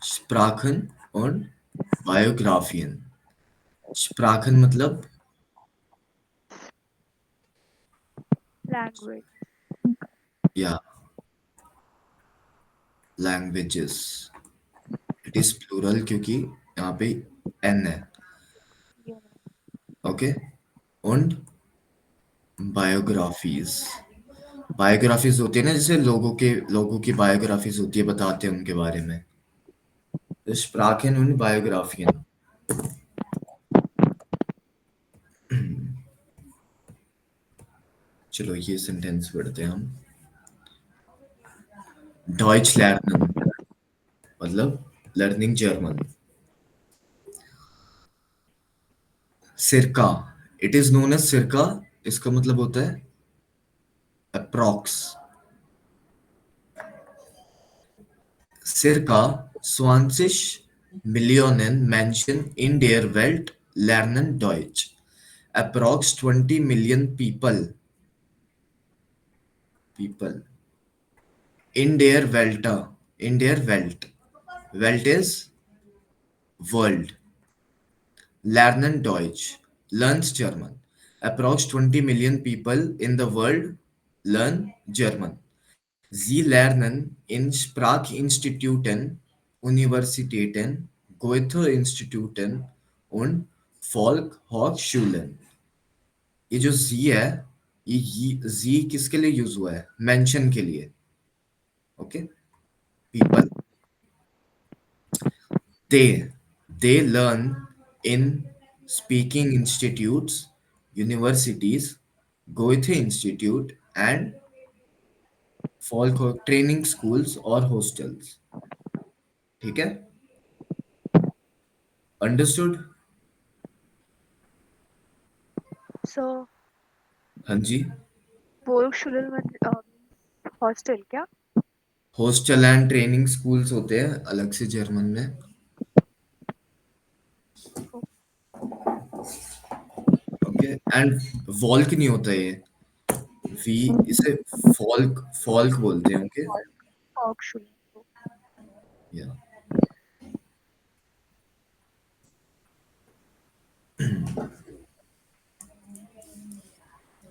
Sprachen und Biografien. Sprachen मतलब Language. या languages. It is plural क्योंकि यहाँ पे n है. Yeah. Okay. Und biographies. Biographies होती है ना, जैसे लोगों की बायोग्राफीज होती है, बताते हैं उनके बारे में. तो Sprachen und Biografien. चलो ये सेंटेंस पढ़ते हैं हम. Deutsch lernen मतलब लर्निंग जर्मन. सिरका. इट इज नोन एज सिरका. इसका मतलब होता है approx. Circa 20 Millionen Menschen in der Welt lernen Deutsch. Approx 20 million people in der Welt. In der Welt. Welt is world. Lernen Deutsch. Learns German. Approx 20 million people in the world learn German. Sie lernen in Sprachinstituten, Universitäten, Goethe-Instituten und Volkshochschulen. ये जो जी है, ये जी किसके लिए use हुआ है? Mention के लिए. Okay. People. they learn in speaking institutes, universities, Goethe Institute and folk training schools or hostels. ठीक है. अंडरस्टूड. So हाँ जी. Volksschule hostel क्या? हॉस्टल एंड ट्रेनिंग स्कूल्स होते हैं अलग से जर्मन में. ओके. एंड वॉल्क नहीं होता ये. वी इसे फॉल्क फॉल्क बोलते हैं. ओके. Volksschule. या.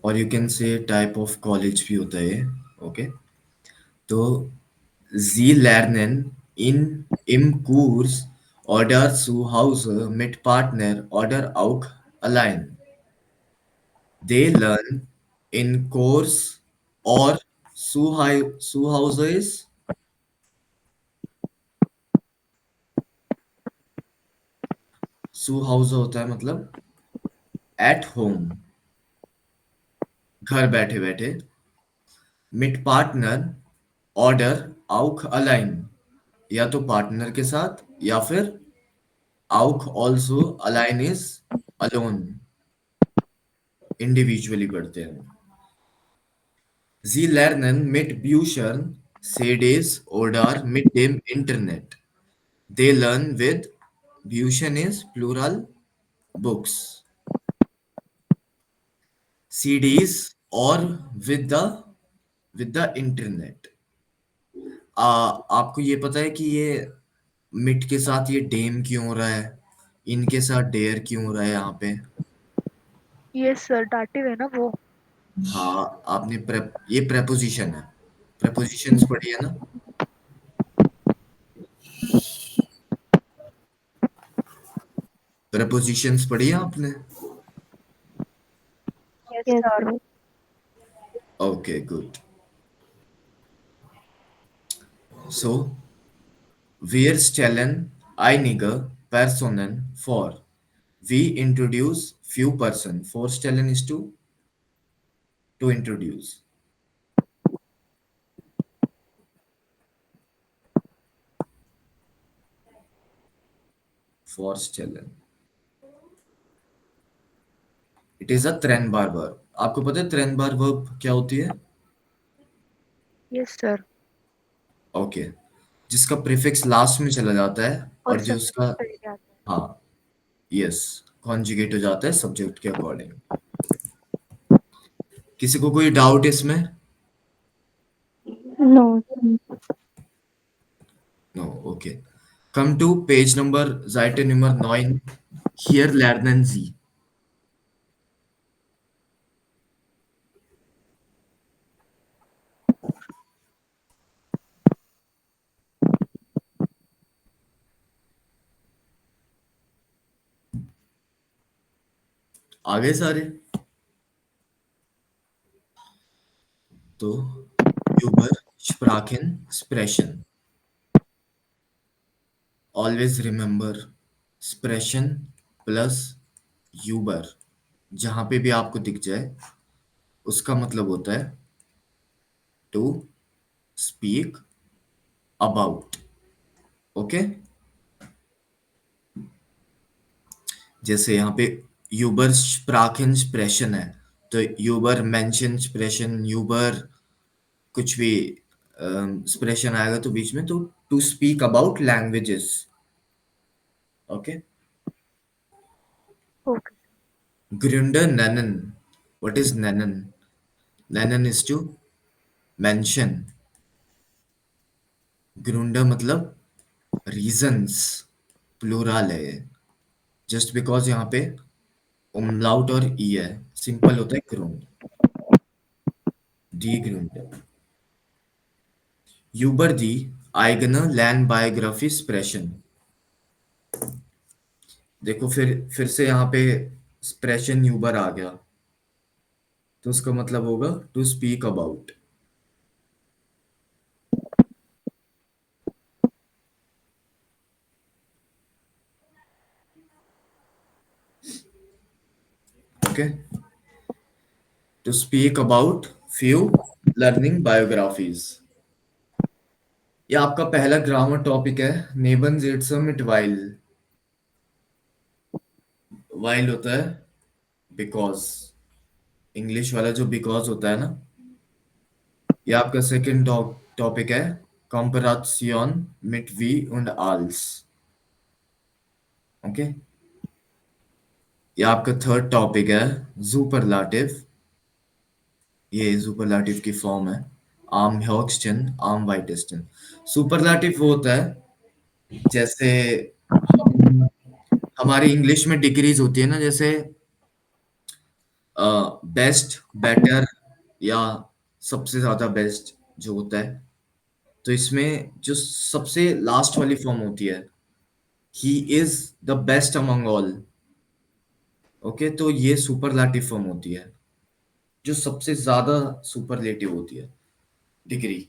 और you can say type of college भी होता है. ओके. तो Sie lernen in im Kurs oder zu Hause mit Partner oder auch allein. They learn in course or zu Hause is zu Hause होता है मतलब at home, घर बैठे बैठे. Mit Partner oder auch allein, या तो partner के साथ या फिर auch also allein is alone, individually पढ़ते हैं. Sie lernen mit Büchern, CDs oder mit dem Internet. They learn with Büchern is plural books. CDs or with the internet. आपको ये पता है कि ये मिट के साथ ये डेम क्यों हो रहा है? इनके साथ डेयर क्यों हो रहा है यहाँ पे? Yes sir, dative है ना वो. हाँ, आपने ये प्रेपोजिशन है. प्रेपोजिशंस पढ़ी है ना? प्रेपोजिशंस पढ़ी है आपने? Yes sir. Okay, good. So, wir stellen einige Personen vor. We introduce few person. Vorstellen is to introduce. Vorstellen. It is a Trennbar verb. आपको पता है Trennbar verb क्या होती है? Yes sir. ओके. जिसका प्रीफिक्स लास्ट में चला जाता है और और जो सब उसका, पहले आता है. हाँ, यस, कॉन्जुगेट हो जाता है सब्जेक्ट के अकॉर्डिंग. किसी को कोई डाउट इसमें? No. No. Okay. Come to page number Seite Nummer 9. Hier lernen Sie. आगे सारे तो Über Sprachen Sprechen. Always remember Sprechen plus Über. जहां पे भी आपको दिख जाए उसका मतलब होता है टू स्पीक अबाउट. ओके. जैसे यहाँ पे यूबर स्प्राखन स्प्रेशन है तो यूबर मेंशन स्प्रेशन यूबर कुछ भी स्प्रेशन आएगा तो बीच में तो to speak about languages. Okay. Okay. ग्रुंडर नैनन. व्हाट इज नैनन? नैनन इज टू मेंशन. ग्रुंडर मतलब रीजंस. प्लूरल है. जस्ट बिकॉज यहाँ पे umlaut और ई है सिंपल होता है ग्रुंड. डी ग्रुंडर. Über die eigene Lernbiografie sprechen. देखो फिर से यहाँ पे स्प्रेशन यूबर आ गया तो उसका मतलब होगा to speak about. Okay. To speak about few learning biographies. ये आपका पहला ग्रामर टॉपिक है. नेबन जेट्सम इट वाइल. वाइल होता है बिकॉज. इंग्लिश वाला जो बिकॉज होता है ना. ये आपका सेकंड टॉपिक है. कंपैराशन मिट वी und als. ओके. ये आपका थर्ड टॉपिक है सुपरलाटिव. ये सुपरलाटिव की फॉर्म है. आम हॉक्स्टन आम वाइटेस्टन. सुपरलाटिव वो होता है जैसे हम हमारी इंग्लिश में डिग्रीज होती है ना जैसे बेस्ट बेटर या सबसे ज्यादा बेस्ट जो होता है. तो इसमें जो सबसे लास्ट वाली फॉर्म होती है he is the best among all. Okay. तो ये सुपरलाटिव फॉर्म होती है जो सबसे ज्यादा सुपरलेटिव होती है डिग्री.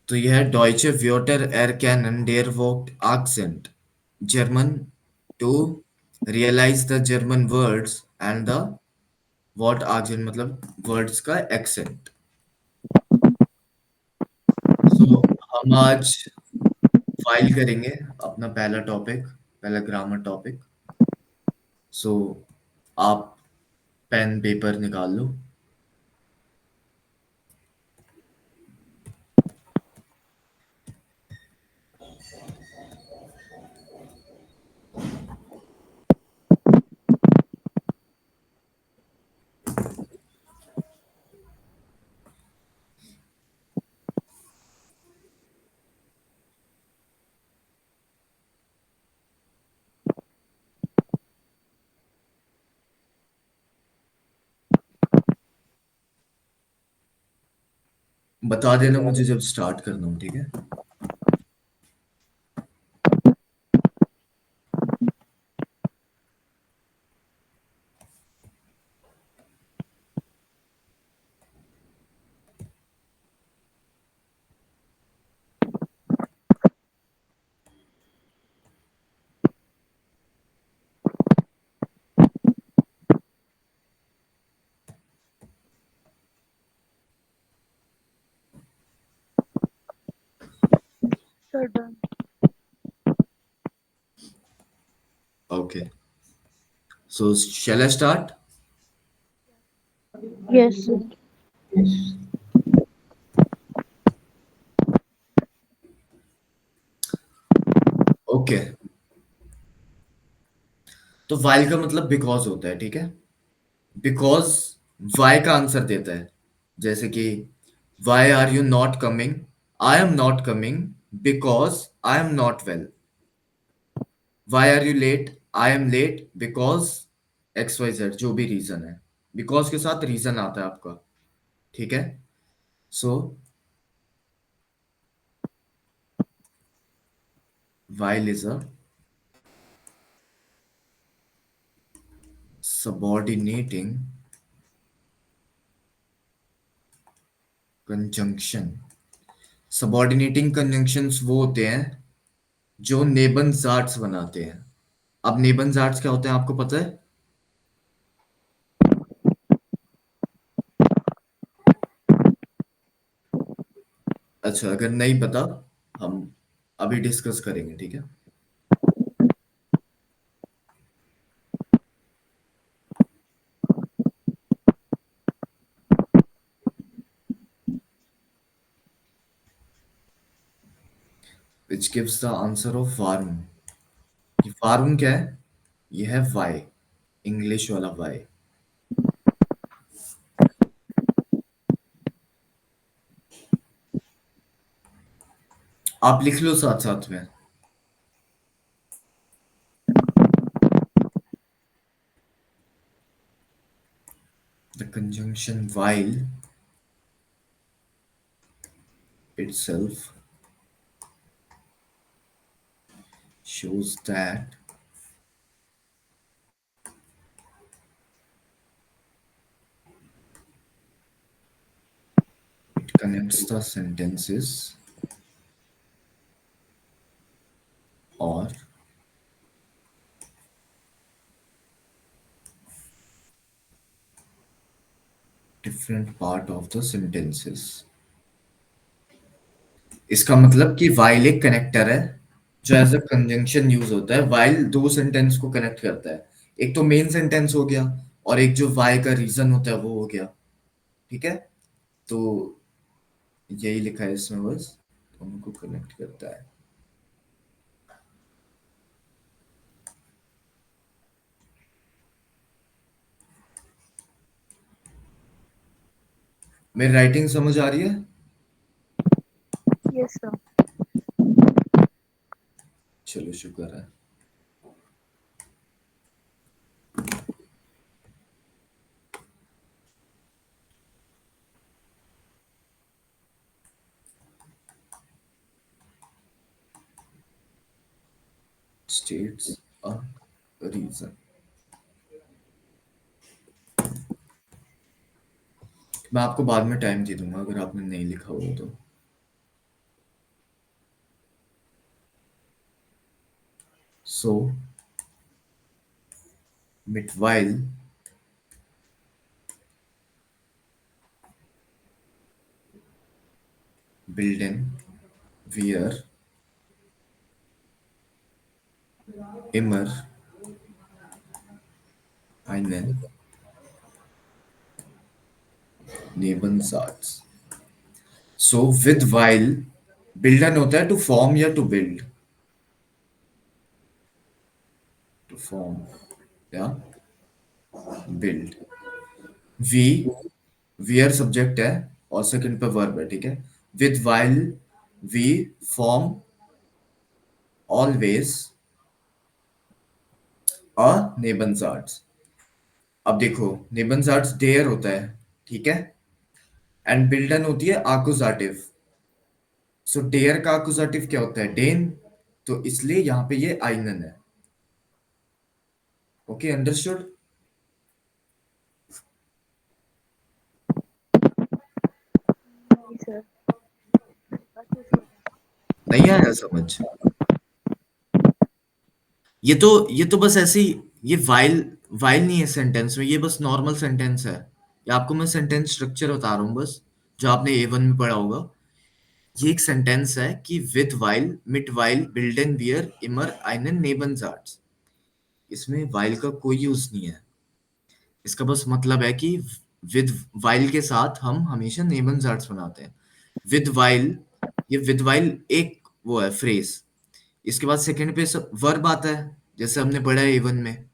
तो यह है डॉइचे व्योटर erkennen der Wort accent. German to realize the German words and the वॉट accent मतलब वर्ड्स का एक्सेंट. सो हम आज फाइल करेंगे अपना पहला टॉपिक. पहला ग्रामर टॉपिक. सो आप पेन पेपर निकाल लो. बता देना मुझे जब स्टार्ट करना हो. ठीक है. Sir, done. Okay. So shall I start? Yes, sir. Okay. तो while का मतलब बिकॉज होता है. ठीक है. बिकॉज वाई का आंसर देता है. जैसे कि why are you not coming. I am not coming because I am not well. Why are you late? I am late because X Y Z, जो भी रीजन है. बिकॉज के साथ रीजन आता है आपका. ठीक है. सो while is a subordinating conjunction. Subordinating conjunctions वो होते हैं जो नेबनजार्ड्स बनाते हैं. अब नेबनजार्ड्स क्या होते हैं आपको पता है? अच्छा, अगर नहीं पता, हम अभी डिस्कस करेंगे. ठीक है. Which gives the answer of वारुण. ये वारुण क्या है? ये है वाई, इंग्लिश वाला वाई. आप लिख लो साथ साथ में. The conjunction while itself shows that it connects the sentences or different part of the sentences. इसका मतलब कि while एक कनेक्टर है जो एज अ कंजंक्शन यूज होता है while दो सेंटेंस को कनेक्ट करता है. एक तो मेन सेंटेंस हो गया, और एक जो why का रीजन होता है वो हो गया. ठीक है. तो यही लिखा है इसमें, बस दोनों को कनेक्ट करता है. मेरी राइटिंग समझ आ रही है? Yes, sir. चलो, शुक्र है. States a reason. मैं आपको बाद में टाइम दे दूंगा अगर आपने नहीं लिखा हो तो. So, meanwhile, Bilden, wir immer einen Nebensatz. So, with while, bilden होता है to form या to build. To form या build. We, where subject है और second पे verb है. ठीक है. With while, we form always a Nebensatz. अब देखो, नेबनजार्ड्स डेयर होता है. ठीक है. एंड बिल्डन होती है आकुजाटिव. सो डेयर का आकुजाटिव क्या होता है? डेन. तो इसलिए यहां पे ये आइनन है. Okay, understood. Yes, sir. अच्छे से नहीं आया समझ? ये तो बस ऐसे ही. ये वाइल वाइल नहीं है सेंटेंस में, ये बस नॉर्मल सेंटेंस है. ये आपको मैं सेंटेंस स्ट्रक्चर बता रहा हूँ बस, जो आपने A1 में पढ़ा होगा. ये एक सेंटेंस है कि विद वाइल मिट वाइल बिल्डन वियर इमर आइनन नेबनजार्ड्स. इसमें वाइल का कोई यूज नहीं है. इसका बस मतलब है कि विद वाइल के साथ हम हमेशा नेबनजार्ड्स बनाते हैं. विद वाइल, ये विद वाइल एक वो है फ्रेज. इसके बाद सेकंड पे सब वर्ब आता है, जैसे हमने पढ़ा है A1 में.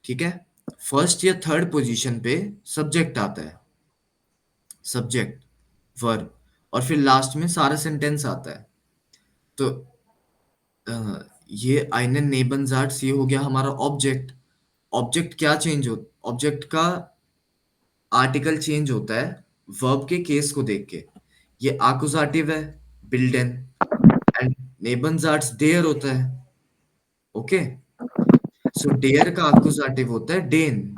ठीक है. फर्स्ट या थर्ड पोजीशन पे सब्जेक्ट आता है. Subject, verb. और फिर लास्ट में सारा सेंटेंस आता है। तो अ, ये einen Nebensatz ये हो गया हमारा ऑब्जेक्ट। ऑब्जेक्ट क्या चेंज हो ऑब्जेक्ट का आर्टिकल चेंज होता है वर्ब के केस को देख के। ये आकुजाटिव है, बिल्डन, एंड नेबनजार्ट्स डेयर होता है। ओके, सो डेयर का आकुजाटिव होता है डेन।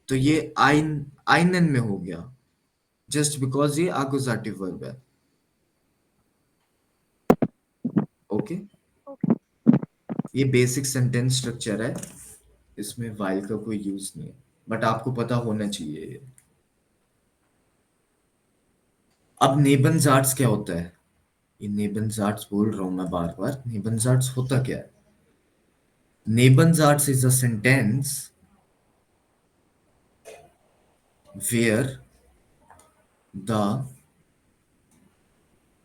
तो ये आइनन में हो गया, जस्ट बिकॉज ये आकुजाटिव वर्ब है। Okay, okay. ये बेसिक सेंटेंस स्ट्रक्चर है, इसमें वाइल का कोई यूज नहीं है, बट आपको पता होना चाहिए ये। अब नेबनजार्ट्स क्या होता है? ये नेबनजार्ट्स बोल रहा हूं मैं बार बार, नेबनजार्ट्स होता क्या है? नेबनजार्ट्स is a sentence where the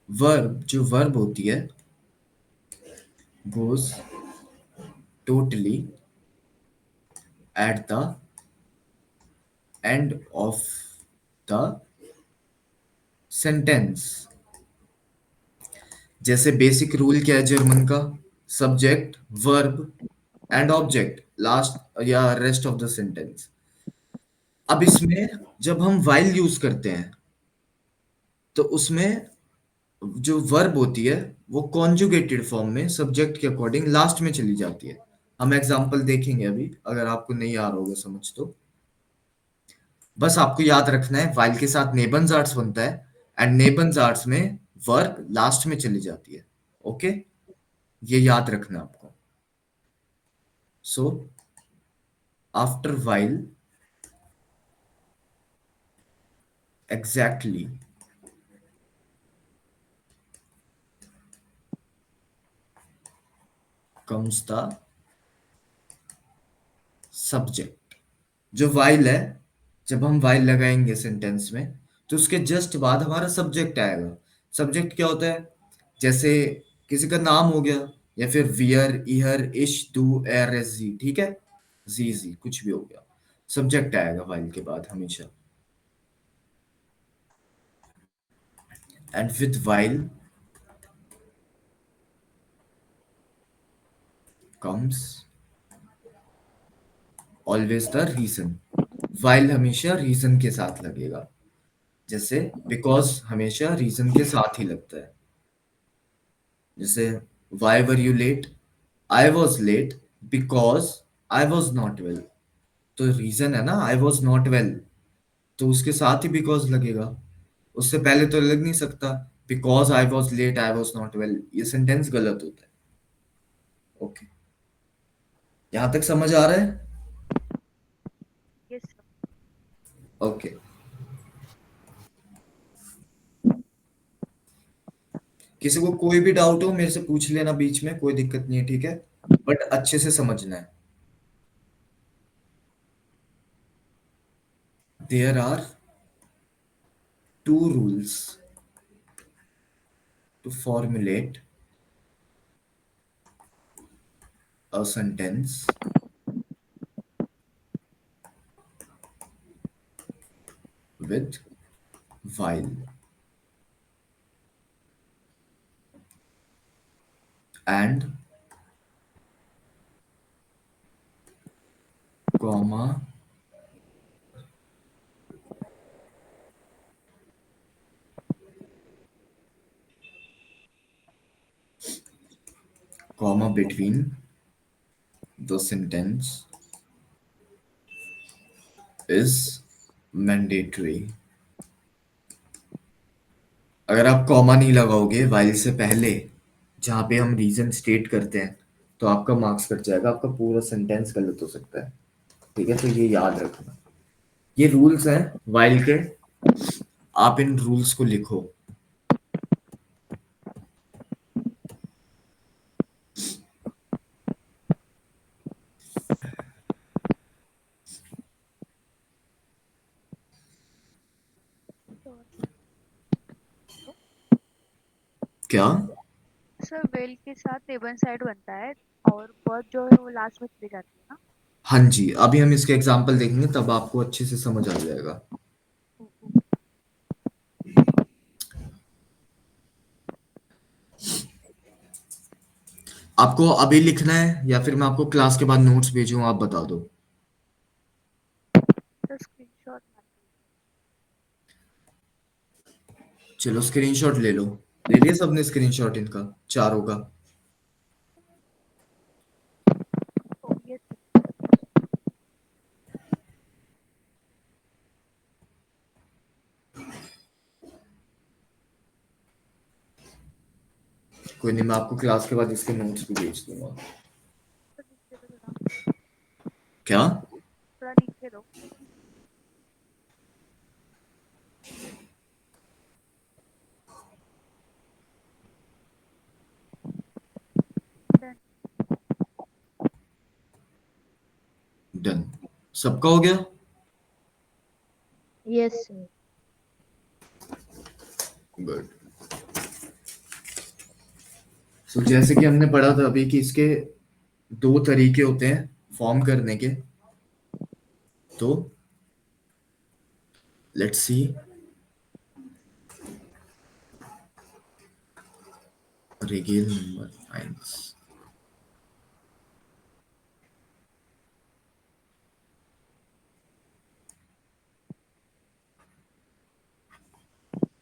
verb, जो वर्ब होती है, goes totally at the end of the sentence। जैसे बेसिक रूल क्या है जर्मन का? Subject, verb and object last या रेस्ट ऑफ द सेंटेंस। अब इसमें जब हम वाइल यूज करते हैं तो उसमें जो वर्ब होती है वो कॉन्जुगेटेड फॉर्म में सब्जेक्ट के अकॉर्डिंग लास्ट में चली जाती है। हम एग्जांपल देखेंगे अभी, अगर आपको नहीं आ रहा होगा समझ तो। बस आपको याद रखना है वाइल के साथ नेबनजार्ट्स बनता है, एंड नेबनजार्ट्स में वर्ब लास्ट में चली जाती है। ओके, ये याद रखना आपको। So after while exactly comes the subject. जो वाइल है, जब हम वाइल लगाएंगे सेंटेंस में तो उसके जस्ट बाद हमारा सब्जेक्ट आएगा। सब्जेक्ट क्या होता है? जैसे किसी का नाम हो गया, या फिर वियर, इहर, इश, दू, एर, एस, जी, ठीक है, जी जी कुछ भी हो गया, सब्जेक्ट आएगा वाइल के बाद हमेशा। एंड विद वाइल कम्स ऑलवेज द रीजन। वाइल हमेशा रीजन के साथ लगेगा। जैसे बिकॉज हमेशा रीजन के साथ ही लगता है। जैसे why were you late? I was late because I was not well. तो रीजन है ना, आई वॉज नॉट वेल, तो उसके साथ ही बिकॉज लगेगा, उससे पहले तो लग नहीं सकता। Because I was late I was not well, ये सेंटेंस गलत होता है। ओके, यहां तक समझ आ रहा है? Yes sir. ओके, किसी को कोई भी डाउट हो मेरे से पूछ लेना बीच में, कोई दिक्कत नहीं है, ठीक है, बट अच्छे से समझना है। There are two rules to formulate a sentence with while and comma between the sentence is mandatory। अगर आप कॉमा नहीं लगाओगे वाइल से पहले, जहां पे हम रीजन स्टेट करते हैं, तो आपका मार्क्स कट जाएगा, आपका पूरा सेंटेंस गलत हो सकता है। ठीक है, तो ये याद रखना, ये रूल्स हैं वाइल के, आप इन रूल्स को लिखो। क्या? सर वेल के साथ नेबन साइड बनता है और वर्ब जो है वो लास्ट में चली जाती है ना। हाँ जी, अभी हम इसके एग्जाम्पल देखेंगे तब आपको अच्छे से समझ आ जाएगा। आपको अभी लिखना है या फिर मैं आपको क्लास के बाद नोट्स भेजूं, आप बता दो। सर स्क्रीनशॉट मार चलो स्क्रीनशॉट ले लो। ले लिया सबने स्क्रीनशॉट इनका, चारों का? लीजिए। यस कोई नहीं, मैं आपको क्लास के बाद इसके नोट्स भी भेज दूंगा। सर, नीचे दो थोड़ा। क्या? थोड़ा नीचे दो। डन। डन। सबका हो गया? Yes sir. गुड। सो जैसे कि हमने पढ़ा था अभी कि इसके दो तरीके होते हैं फॉर्म करने के। तो लेट्स सी। रेगेल नंबर लाइन्स।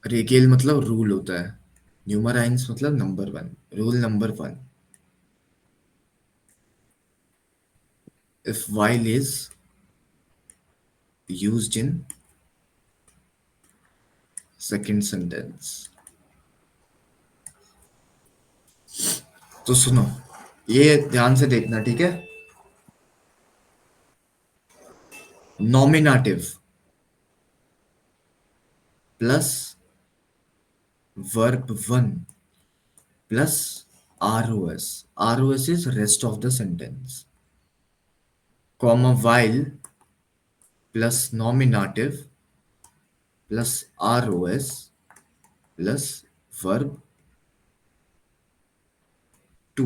रेगेल मतलब रूल होता है, न्यूमराइंस मतलब number one, rule number one. If while is used in second sentence। तो सुनो, ये ध्यान से देखना, ठीक है? Nominative plus verb one plus ROS। ROS is rest of the sentence, comma while plus nominative plus ROS plus verb two.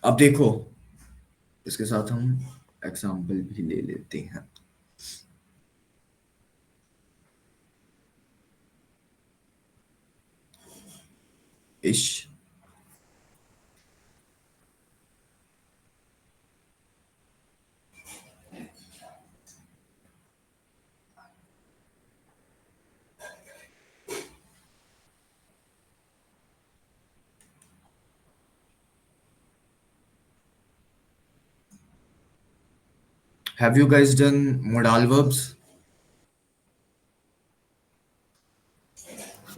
अब देखो, इसके साथ हम एग्जाम्पल भी ले लेते हैं। इश। Have you guys done modal verbs?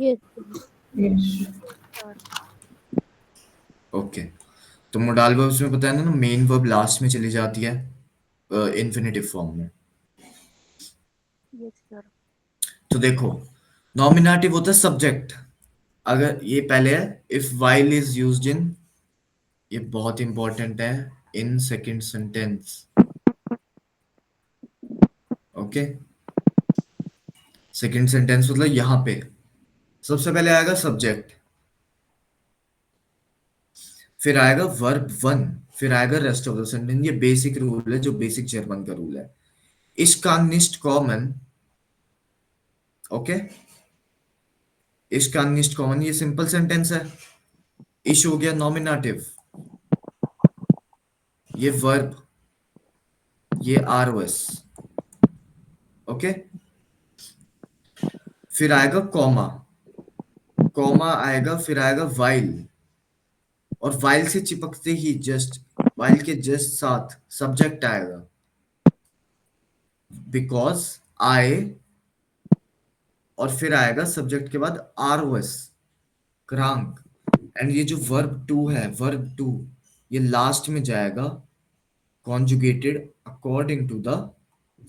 Yes sir. Yes. Sir. Okay. तो modal verbs में पता है ना, मेन वर्ब लास्ट में चली जाती है इन्फिनेटिव फॉर्म में। Yes sir. तो देखो, नॉमिनेटिव होता है सब्जेक्ट। अगर ये पहले है, if while is used in, ये बहुत इंपॉर्टेंट है, in second sentence. Okay, second sentence मतलब यहाँ पे सबसे पहले आएगा सब्जेक्ट, फिर आएगा वर्ब वन, फिर आएगा रेस्ट ऑफ द सेंटेंस। ये बेसिक रूल है, जो बेसिक जर्मन का रूल है। Ich kann nicht kommen। Okay, Ich kann nicht kommen ये सिंपल सेंटेंस है। इश हो गया नॉमिनेटिव, ये वर्ब, ये ROS। ओके, फिर आएगा कॉमा, कॉमा आएगा, फिर आएगा वाइल, और वाइल से चिपकते ही जस्ट, वाइल के जस्ट साथ सब्जेक्ट आएगा, बिकॉज आई, और फिर आएगा सब्जेक्ट के बाद ROS, क्रांक। एंड ये जो वर्ब टू है, वर्ब टू, ये लास्ट में जाएगा conjugated according to the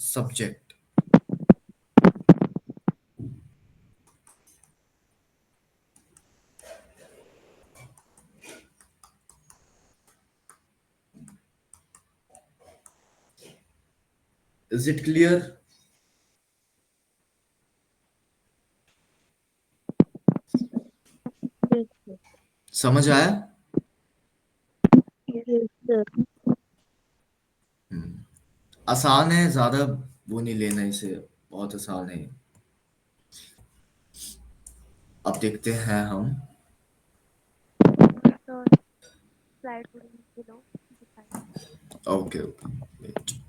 subject। Is it clear? Yes sir. समझ आया? Yes sir. आसान है, ज्यादा वो नहीं लेना इसे, बहुत आसान है। अब देखते हैं हम। तो स्लाइड थोड़ी नीचे लो, दिखाई। Okay okay, wait.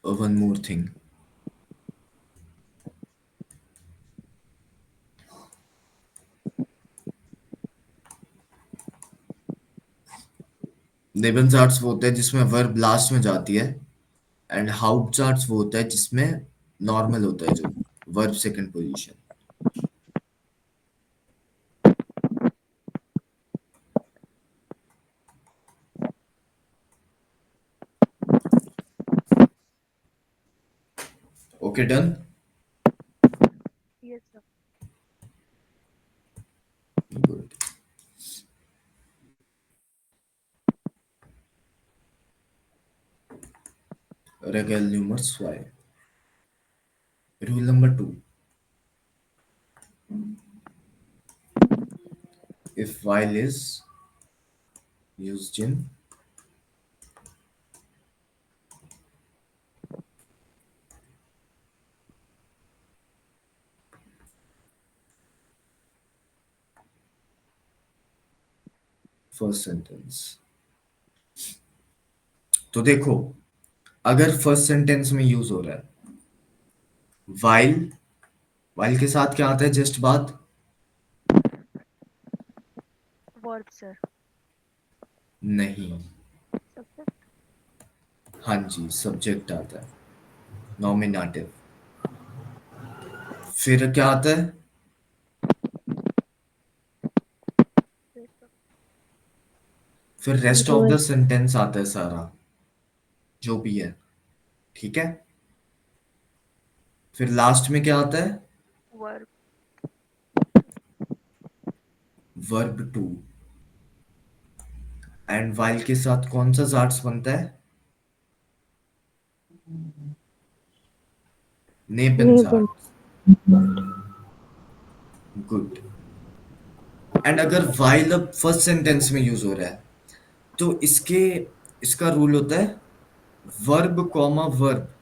One more thing. नेबनजार्ट्स वो होता है जिसमें वर्ब लास्ट में जाती है, एंड हाउपचार्ट्स वो होता है जिसमें नॉर्मल होता है, जो verb second position. Okay, done. Yes sir. Good. Regel number 5. Rule number 2. If while is used in first sentence, तो देखो, अगर फर्स्ट सेंटेंस में यूज हो रहा है while, while के साथ क्या आता है जस्ट बाद? Verb sir. नहीं। सब्जेक्ट। हाँ जी, सब्जेक्ट आता है, नॉमिनेटिव। फिर क्या आता है? फिर रेस्ट ऑफ द सेंटेंस आता है सारा, जो भी है, ठीक है। फिर लास्ट में क्या आता है? वर्ब। Verb two. एंड वाइल के साथ कौन सा जार्ट्स बनता है? नेबन Neben. जार्ट्स। गुड। एंड अगर वाइल अब फर्स्ट सेंटेंस में यूज हो रहा है, तो इसका रूल होता है verb comma verb.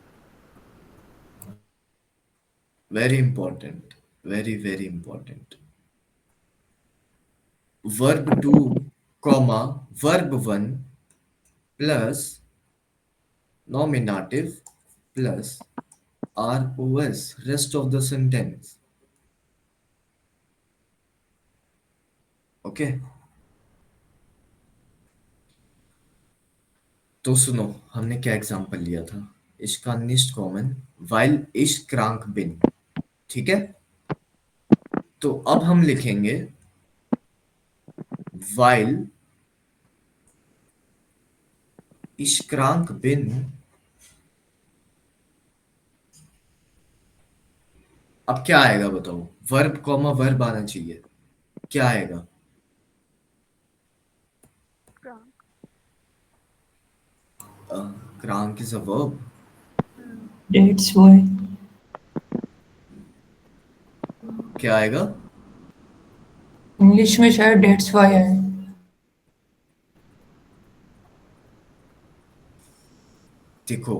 Very important, very very important. Verb two comma verb one plus nominative plus R O S, rest of the sentence. Okay, तो सुनो, हमने क्या एग्जांपल लिया था? Ich kann nicht kommen weil ich krank bin, ठीक है। तो अब हम लिखेंगे while ich krank bin। अब क्या आएगा बताओ? वर्ब कॉमा वर्ब आना चाहिए, क्या आएगा? क्रॉन्क। krank is a verb। That's why. क्या आएगा? इंग्लिश में शायद डेट्स वाई है। देखो,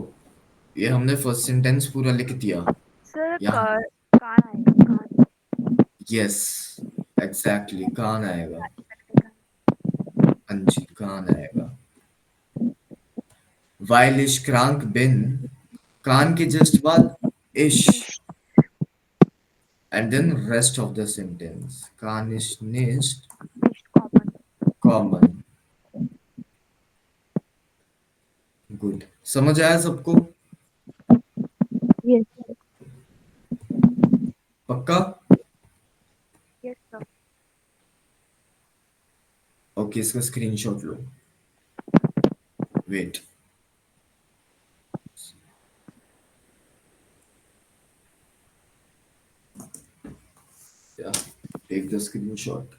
ये हमने फर्स्ट सेंटेंस पूरा लिख दिया सर यहाँ। कान आएगा, कान। यस, एग्जैक्टली, कान आएगा। मैंने हाँ जी, कान आएगा। while ich krank bin, कान के जस्ट बाद ish, इश। and then rest of the sentence, कान ist nicht इश कॉमन। common। गुड, समझ आया सबको? Yes. पक्का? Yes sir. ओके, इसका स्क्रीनशॉट लो। वेट, या take the screenshot.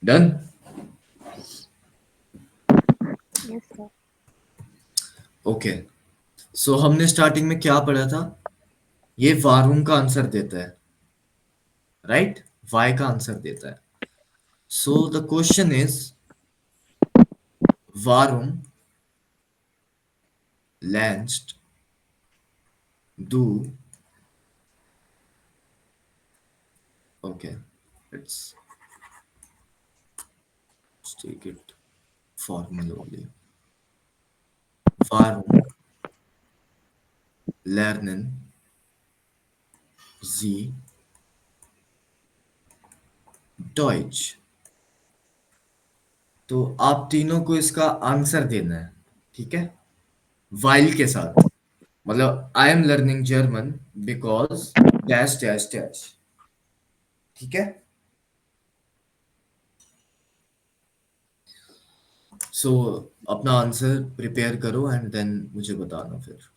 Done. Yes sir. Okay. So हमने स्टार्टिंग में क्या पढ़ा था? ये वारुम का आंसर देता है, राइट? वाई का आंसर देता है. सो द क्वेश्चन इज वारुम लैंस्ट डू. Okay, let's take it formal only. Warum lernen Sie Deutsch? तो आप तीनों को इसका आंसर देना है, ठीक है? वाइल के साथ, मतलब I am learning German because dash dash dash. ठीक है? सो अपना आंसर प्रिपेयर करो एंड देन मुझे बताना फिर.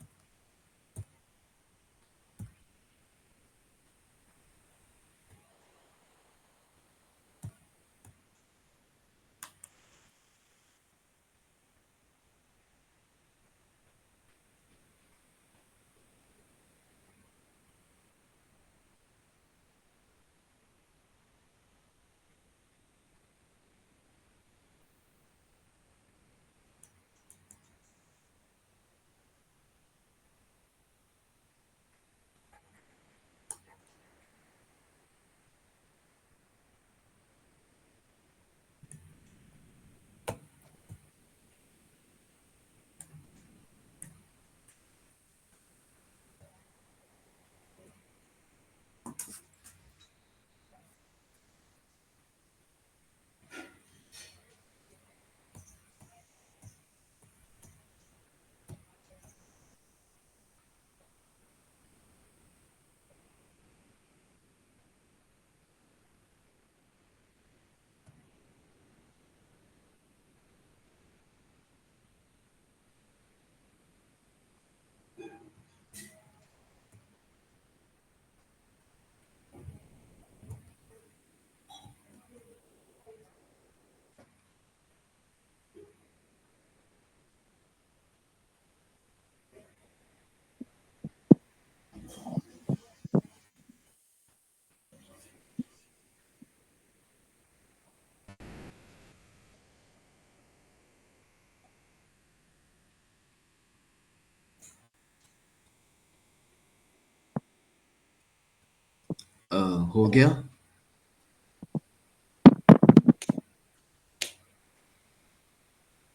हो गया?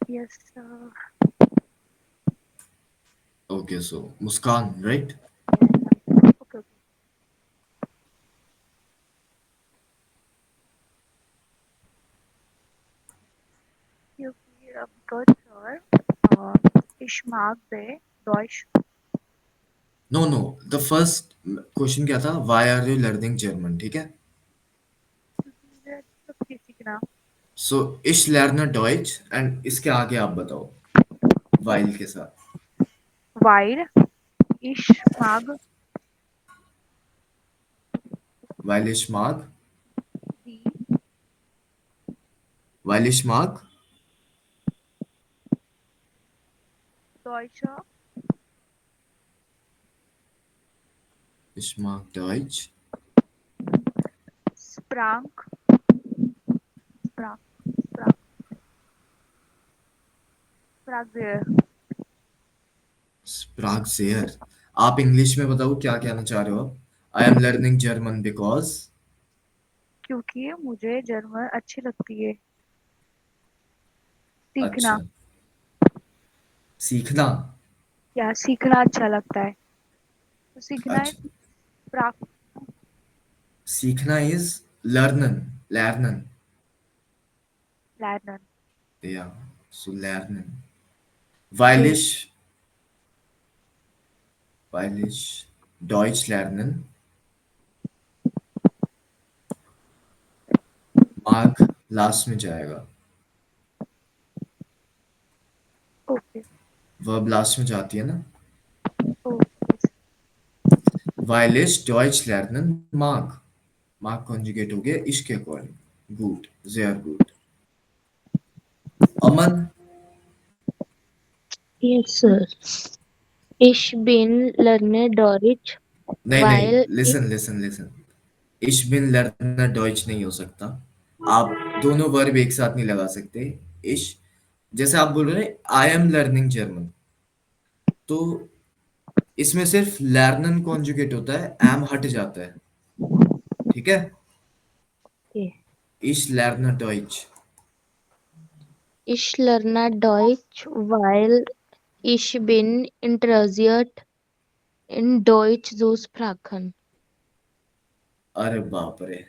Yes sir. Okay, so Muskan, right? Okay okay. क्योंकि because sir ich mag the Deutsch. No no, the first question क्या था? Why are you learning German, ठीक है? क्योंकि मुझे सबकी सीखना. सो इश लर्नर डॉइच एंड इसके आगे आप बताओ वाइल के साथ. Weil ich mag वाइल इश मार्क. die वाइल इश मार्क. Deutsche इश mark Deutsche. Sprach Sprach Sprach Sprach sehr. Sprague share. आप इंग्लिश में बताओ क्या कहना चाह रहे हो आप? आई एम लर्निंग जर्मन बिकॉज. क्योंकि मुझे जर्मन अच्छी लगती है सीखना. अच्छा, सीखना. या सीखना अच्छा लगता है. तो सीखना है अच्छा, Sprach सीखना इज लर्नन. लर्नन. lernen. या, सो लर्नन. Okay. वाइलिश. वाइलिश डॉइच लर्नन. मार्क लास्ट में जाएगा. Okay. वर्ब लास्ट में जाती है ना? Okay. वाइलिश डॉइच लर्नन मार्क. मार्क कॉन्जुगेट हो गया इश के according. Gut, sehr gut. Aman, Yes, sir. Ich bin lerne Deutsch, नहीं नहीं, weil ich listen listen listen. Ich bin learner Deutsche नहीं हो सकता। आप दोनों वर्ब एक साथ नहीं लगा सकते। इश, जैसे आप बोल रहे हैं आई एम लर्निंग जर्मन, तो इसमें सिर्फ लर्नन कॉन्जुगेट होता है, एम हट जाता है। ठीक है। इश learner Deutsche. ich lerne Deutsch, weil ich bin interessiert in Deutsch zu sprechen. अरे बाप रे,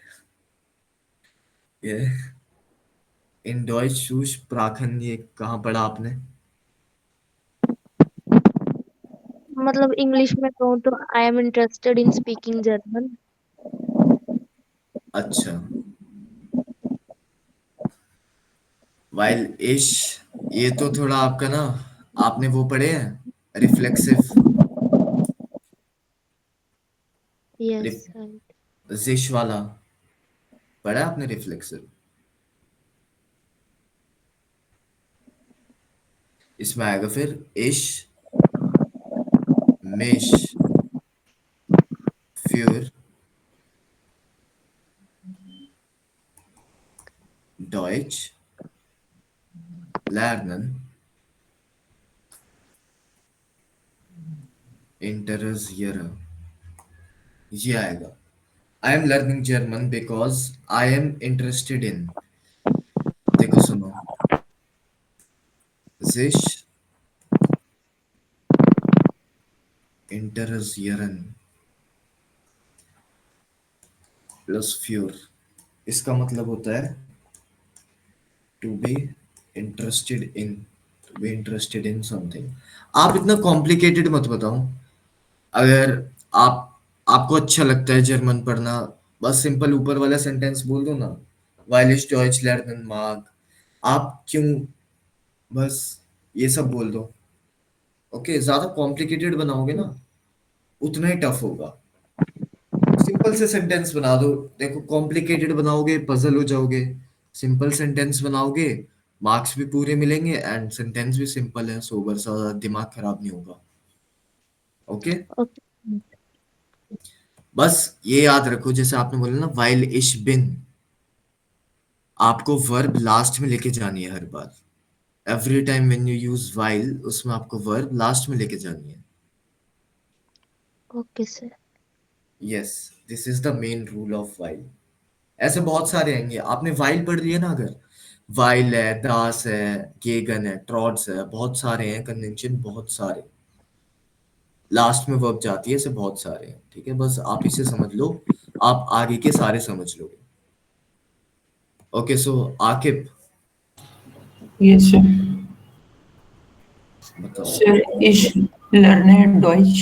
ये इन डॉइच शूश प्राखन, ये कहाँ पढ़ा आपने? मतलब इंग्लिश में कहूँ तो I am interested in speaking German. अच्छा, वाइल इश, ये तो थोड़ा आपका ना, आपने वो पढ़े हैं रिफ्लेक्सिव, यस सर। जिश वाला, पढ़ा है आपने रिफ्लेक्सिव? इसमें आएगा फिर इश, मिश, फ्यूर, डॉइच, लर्नन, इंटरजियर, ये आएगा। आई am learning German because I am interested in, देखो सुनो, जिश, इंटरजियरन प्लस फ्यूर, इसका मतलब होता है to be interested in, to be interested in something. आप इतना कॉम्प्लिकेटेड मत बताओ। अगर आप, आपको अच्छा लगता है जर्मन पढ़ना, बस सिंपल ऊपर वाला सेंटेंस बोल दो ना, वाइल इश डॉइच लर्नन मार्क। आप क्यों बस ये सब बोल दो। ओके, ज्यादा कॉम्प्लिकेटेड बनाओगे ना, उतना ही टफ होगा। सिंपल से सेंटेंस बना दो। देखो कॉम्प्लिकेटेड बनाओगे पजल हो जाओगे, सिंपल सेंटेंस बनाओगे मार्क्स भी पूरे मिलेंगे, एंड सेंटेंस भी सिंपल है, सोबर सा, दिमाग खराब नहीं होगा। Okay, okay. बस ये याद रखो, जैसे आपने बोला ना वाइल इश बिन, आपको वर्ब लास्ट में लेके जानी है हर बार। Every time when you use वाइल, उसमें आपको वर्ब लास्ट में लेके जानी है। Okay sir. Yes, this is the main rule of वाइल। ऐसे बहुत सारे आएंगे, आपने वाइल पढ़ लिया ना, अगर वाइल है, दास है, गेगन है, ट्रॉड्स है, बहुत सारे हैं कन्वेंशन, बहुत सारे लास्ट में वर्ब जाती है, ऐसे बहुत सारे हैं। ठीक है, बस आप इसे समझ लो, आप आगे के सारे समझ लोगे। ओके, सो आकिब, Yes, sir. बताओ। Sir, ich lerne Deutsch,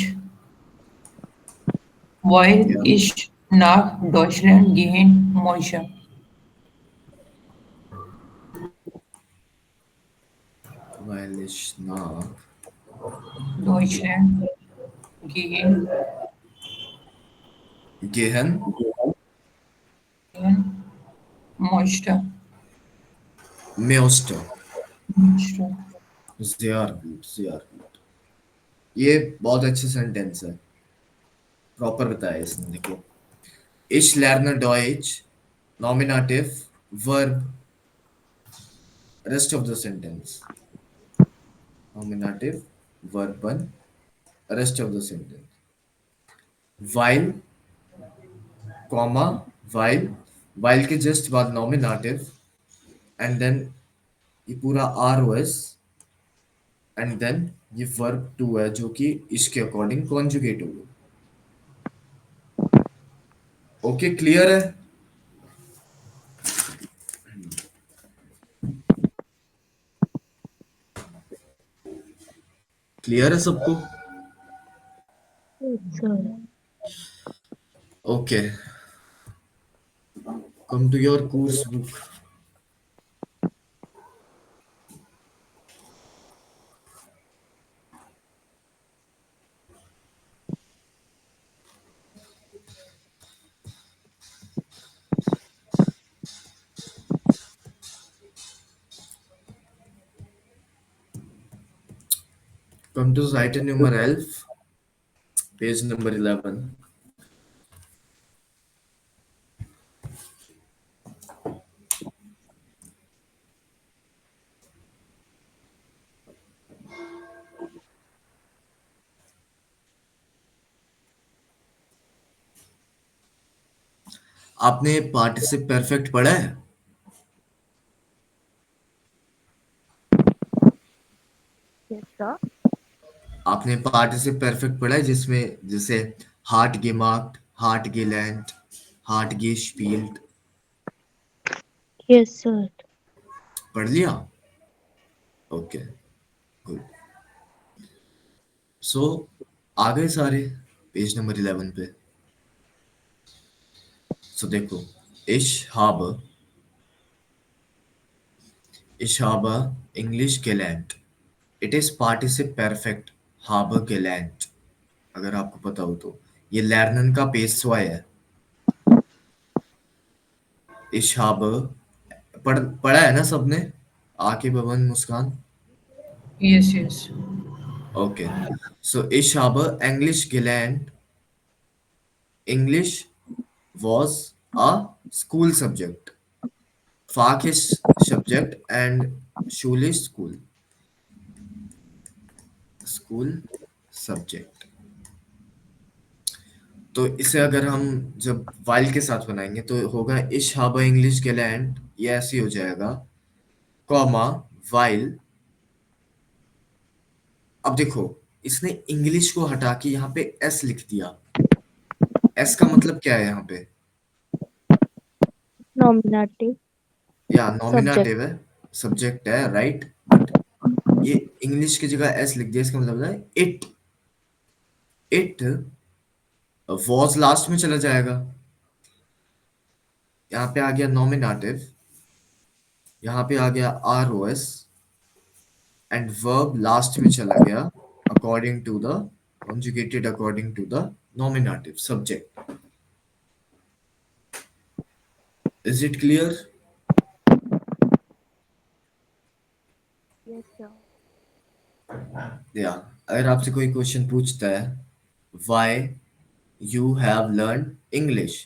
weil क्या? ich nach Deutschland gehen möchte. While इश nach Deutschland gehen gehen möchte. möchte। möchte. sehr gut, sehr gut। ये बहुत अच्छे सेंटेंस है, प्रॉपर बताया इसने। देखो, ich lerne Deutsch, nominative, verb, rest of the sentence, nominative, verb one, rest of the sentence, while, comma, while के just बाद nominative, and then ये पूरा R O S, and then ये वर्ब टू है जो कि इसके अकॉर्डिंग कॉन्जुगेट होगा। ओके, क्लियर है? क्लियर है सबको? Yes sir. Okay, come to your course book. Come to Seite Nummer 11, page number 11. आपने पार्टिसिप परफेक्ट पढ़ा है? Yes, sir. आपने पार्टिसिप परफेक्ट पढ़ा है जिसमें जैसे heart gemacht, heart gelernt, heart gespielt? Yes, sir. पढ़ लिया? Okay, good. सो आ गए सारे पेज नंबर 11 पे. सो देखो, ich habe ich habe English gelernt. It is participle perfect habe gelernt. अगर आपको पता हो तो ये लर्नन का पेशवा है. ich habe पढ़ा है ना सबने? आके बबन मुस्कान. Yes, yes. Okay. So ich habe English gelernt. English was a school subject. Fach is subject and Schule is school. School subject. तो इसे अगर हम जब while के साथ बनाएंगे तो होगा ich habe English gelernt. ये ऐसे ही हो जाएगा. Comma while. अब देखो, इसने इंग्लिश को हटा के यहाँ पे s लिख दिया. s का मतलब क्या है यहाँ पे? Nominative. या Subject. नॉमिनेटिव है, सब्जेक्ट है, राइट. बट ये इंग्लिश की जगह एस लिख दिया, इसका मतलब है इट. इट वॉज लास्ट में चला जाएगा. यहाँ पे आ गया नॉमिनेटिव, यहाँ पे आ गया R O S, and verb last में चला गया according to the conjugated according to the nominative subject. Is it clear? Yes, sir. या अगर आपसे कोई क्वेश्चन पूछता है why you have learned English,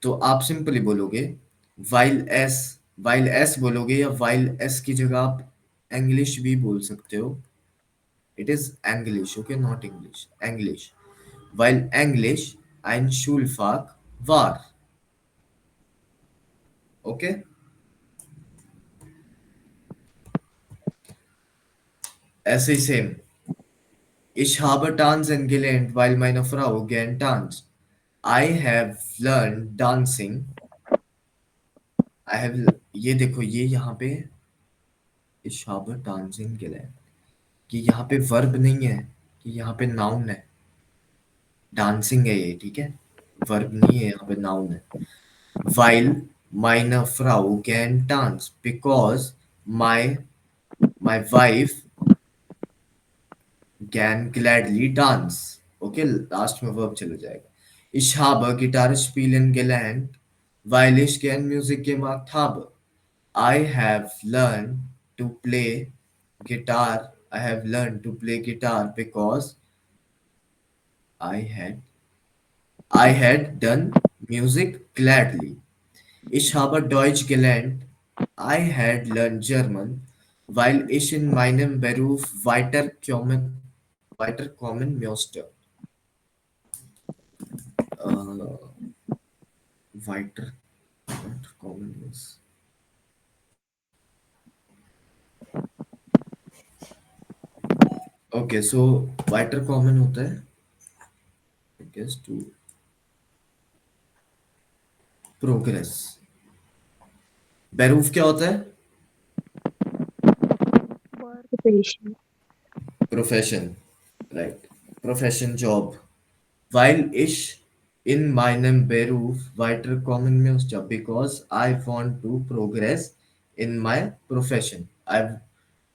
तो आप सिंपली बोलोगे while s. while s बोलोगे या while s की जगह आप english भी बोल सकते हो. It is English, okay, not English. English. While English ein Schulfach war. Okay. ऐसे ही same. Ich habe tanzen gelernt, weil meine Frau gern tanzt. I have learned dancing. I have, ये देखो, ये यहाँ पे Ich habe tanzen gelernt, कि यहाँ पे verb नहीं है, कि यहाँ पे नाउन है. डांसिंग है ये, ठीक है, वर्ब नहीं है, यहाँ पे नाउन है. while meine Frau can dance because my wife can gladly dance. Okay, last में वर्ब चला जाएगा. Ich habe Gitarre spielen gelernt, weil ich gern Musik gemacht habe. I have learned to play guitar. I have learned to play guitar because I had I had done music gladly. Ich habe Deutsch gelernt. I had learned German, weil ich in meinem Beruf weiterkommen musste. Äh, weiterkommen muss. Okay, so weiterkommen होता है, I guess, to progress. Beruf क्या होता है? Work. Occupation. Profession, right? Profession, job. Weil ich in meinem Beruf weiterkommen möchte, because I want to progress in my profession. I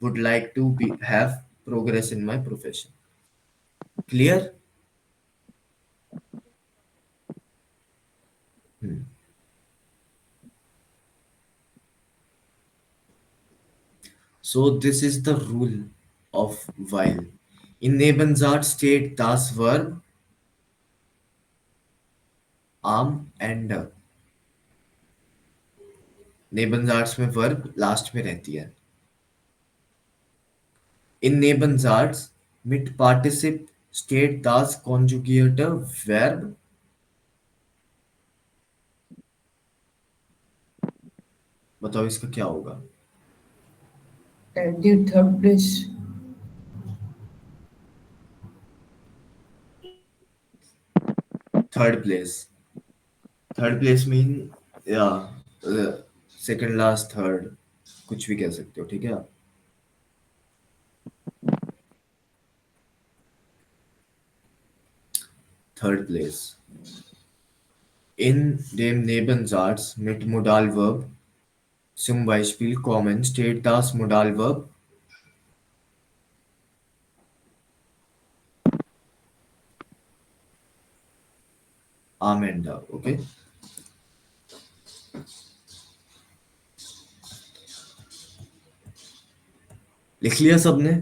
would like to have progress in my profession. Clear? Hmm. So this is the rule of while. In Nebenzat steht das Verb am Ende. Nebenzarts में verb last में रहती है. In Nebenzarts mit Partizip steht das konjugierte Verb. बताओ इसका क्या होगा? At the third place. Third place. Third place mean yeah, second last third कुछ भी कह सकते हो, ठीक है. Third place. In dem Nebensatz mit Modalverb zum Beispiel kommen steht das Modalverb am Ende. Okay. लिख लिया सबने?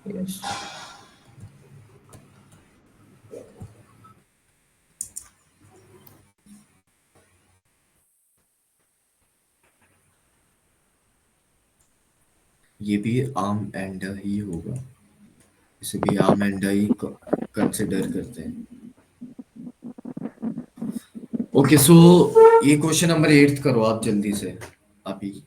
Yes. ये भी आम एंड ही होगा. इसे भी आम एंड ही कंसिडर करते हैं. ओके, सो ये क्वेश्चन नंबर 8 करो आप जल्दी से अभी.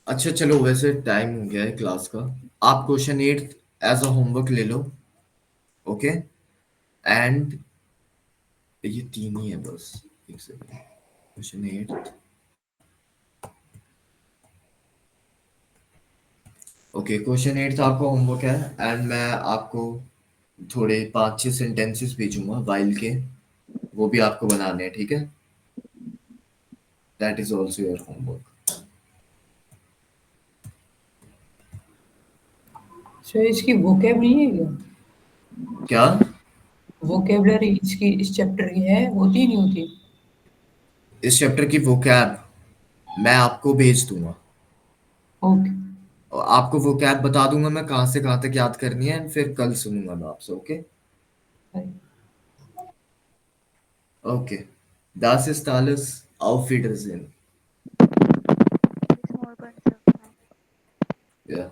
अच्छा चलो, वैसे टाइम हो गया है क्लास का. आप क्वेश्चन 8 एज अ होमवर्क ले लो. ओके. एंड ये 3 ही है बस. एक सेकंड. क्वेश्चन 8. ओके, क्वेश्चन 8 आपका होमवर्क है. एंड मैं आपको थोड़े 5-6 सेंटेंसेस भेजूंगा वाइल के. वो भी आपको बनाने हैं, ठीक है. That is also your homework. So इसकी vocab नहीं है क्या? क्या? Vocabulary इसकी इस चैप्टर की है, होती नहीं होती? इस चैप्टर की vocab मैं आपको भेज दूंगा. ओके. और आपको vocab बता दूंगा मैं कहाँ से कहाँ तक याद करनी है. फिर कल सुनूंगा मैं आपसे. Okay. Okay. Das ist alles. Auf Wiedersehen. It's more bunch of Yeah.